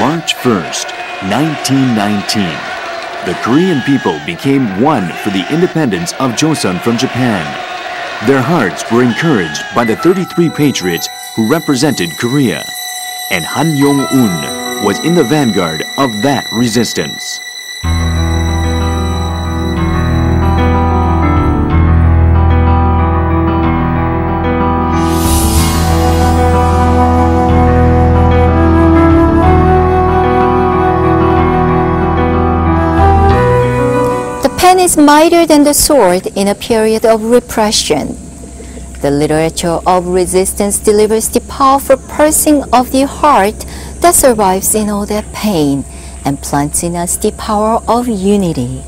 March 1st, 1919, the Korean people became one for the independence of Joseon from Japan. Their hearts were encouraged by the 33 patriots who represented Korea, and Han Yong-un was in the vanguard of that resistance. Pen is mightier than the sword in a period of repression. The literature of resistance delivers the powerful pulsing of the heart that survives in all that pain and plants in us the power of unity.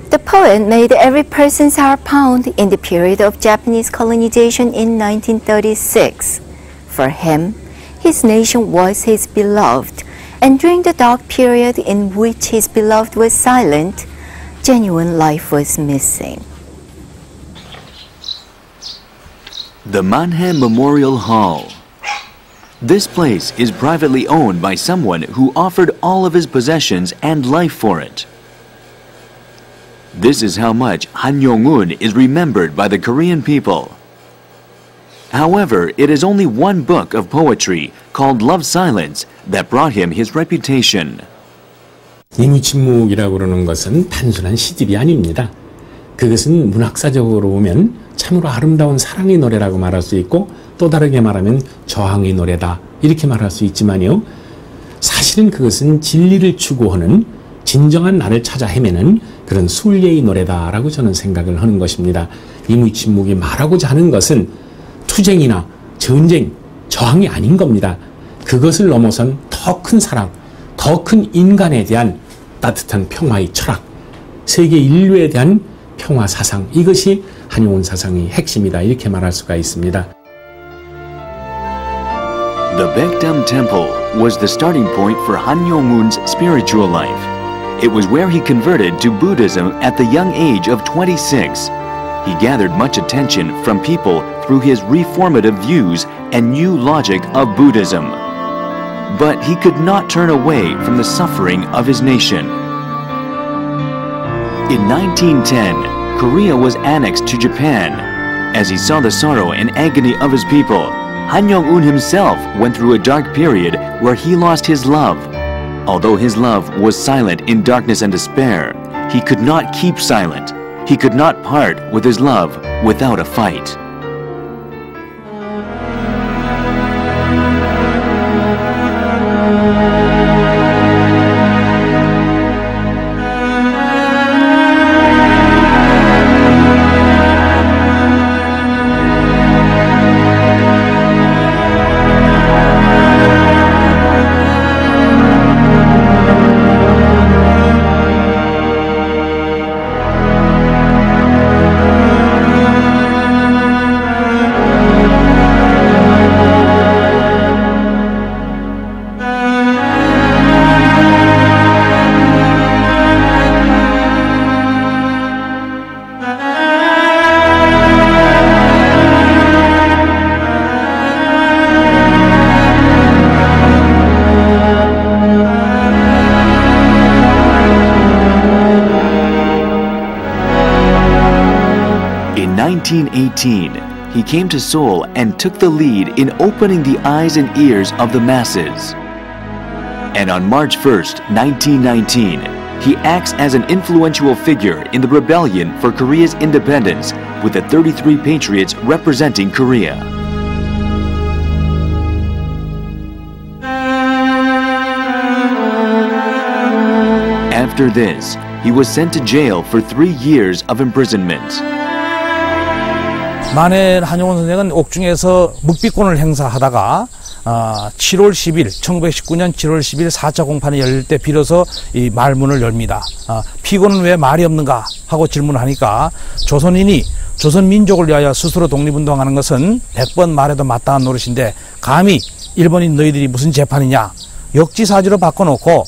The poet made every person's heart pound in the period of Japanese colonization in 1936. For him, his nation was his beloved, and during the dark period in which his beloved was silent, genuine life was missing. The Manhae Memorial Hall. This place is privately owned by someone who offered all of his possessions and life for it. This is how much Han Yong-un is remembered by the Korean people. However, it is only one book of poetry called Love Silence that brought him his reputation. 임의침묵이라고 그러는 것은 단순한 시집이 아닙니다. 그것은 문학사적으로 보면 참으로 아름다운 사랑의 노래라고 말할 수 있고, 또 다르게 말하면 저항의 노래다 이렇게 말할 수 있지만요, 사실은 그것은 진리를 추구하는 진정한 나를 찾아 헤매는 그런 순례의 노래다라고 저는 생각을 하는 것입니다. 임의침묵이 말하고자 하는 것은 투쟁이나 전쟁, 저항이 아닌 겁니다. 그것을 넘어선 더 큰 사랑, 더 큰 인간에 대한 따뜻한 평화의 철학, 세계 인류에 대한 평화 사상, 이것이 한용운 사상의 핵심이다 이렇게 말할 수가 있습니다. The Baekdam Temple was the starting point for Han Yong-un's spiritual life. It was where he converted to Buddhism at the young age of 26. He gathered much attention from people through his reformative views and new logic of Buddhism. But he could not turn away from the suffering of his nation. In 1910, Korea was annexed to Japan. As he saw the sorrow and agony of his people, Han Yong-un himself went through a dark period where he lost his love. Although his love was silent in darkness and despair, he could not keep silent. He could not part with his love without a fight. In 1918, he came to Seoul and took the lead in opening the eyes and ears of the masses. And on March 1st, 1919, he acts as an influential figure in the rebellion for Korea's independence with the 33 patriots representing Korea. After this, he was sent to jail for 3 years of imprisonment. 만해 한용운 선생은 옥중에서 묵비권을 행사하다가 7월 10일, 1919년 7월 10일 4차 공판이 열릴 때 비로소 이 말문을 열립니다. 피고는 왜 말이 없는가 하고 질문하니까 조선인이 조선 민족을 위하여 스스로 독립운동하는 것은 100번 말해도 마땅한 노릇인데 감히 일본인 너희들이 무슨 재판이냐, 역지사지로 바꿔놓고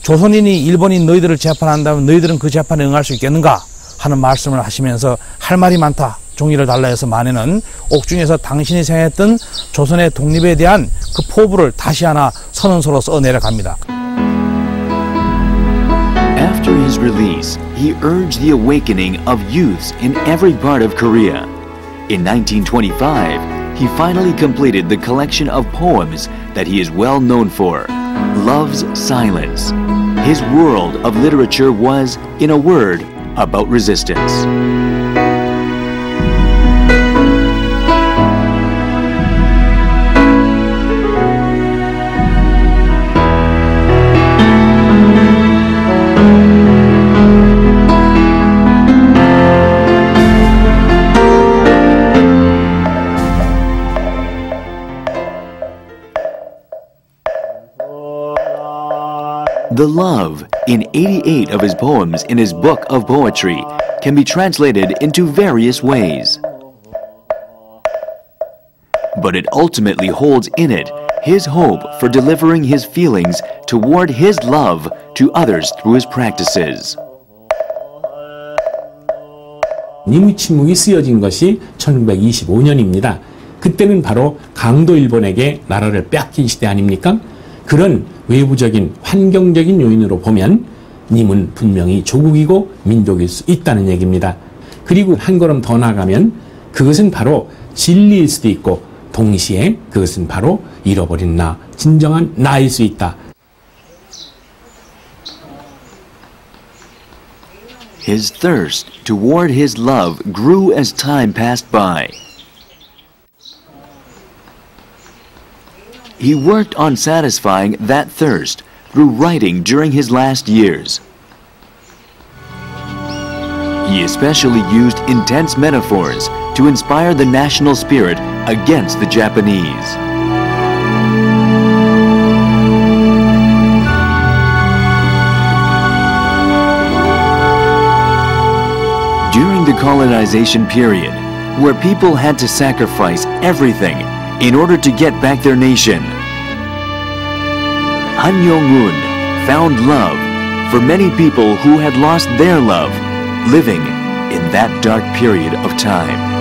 조선인이 일본인 너희들을 재판한다면 너희들은 그 재판에 응할 수 있겠는가 하는 말씀을 하시면서 할 말이 많다. 종이를 달라 해서 만해는 옥중에서 당신이 생각했던 조선의 독립에 대한 그 포부를 다시 하나 선언서로 써 내려갑니다. After his release, he urged the awakening of youths in every part of Korea. In 1925, he finally completed the collection of poems that he is well known for, Love's Silence. His world of literature was, in a word, about resistance. The love in 88 of his poems in his book of poetry can be translated into various ways. But it ultimately holds in it his hope for delivering his feelings toward his love to others through his practices. 님의 침묵이 쓰여진 것이 1925년입니다. 그때는 바로 강도 일본에게 나라를 빼앗긴 시대 아닙니까? 그런 외부적인 환경적인 요인으로 보면 님은 분명히 조국이고 민족일 수 있다는 얘기입니다. 그리고 한 걸음 더 나가면 그것은 바로 진리일 수도 있고 동시에 그것은 바로 잃어버린 나, 진정한 나일 수 있다. His thirst toward his love grew as time passed by. He worked on satisfying that thirst through writing during his last years. He especially used intense metaphors to inspire the national spirit against the Japanese. During the colonization period, where people had to sacrifice everything in order to get back their nation, Han Yu-cheon found love for many people who had lost their love living in that dark period of time.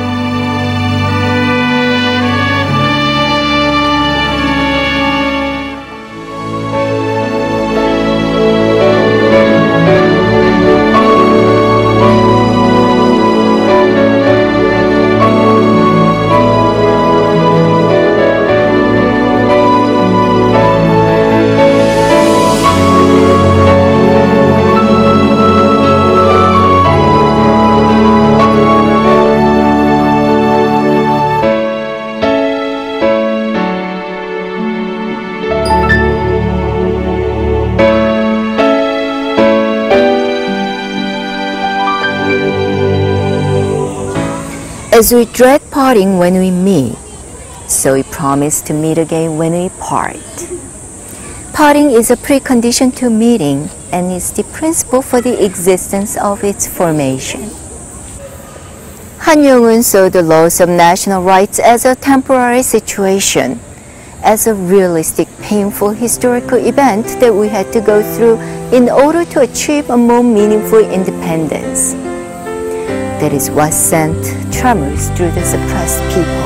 As we dread parting when we meet, so we promise to meet again when we part. Parting is a precondition to meeting and is the principle for the existence of its formation. Han Yu-cheon saw the loss of national rights as a temporary situation, as a realistic, painful historical event that we had to go through in order to achieve a more meaningful independence. That is what sent tremors through the suppressed people.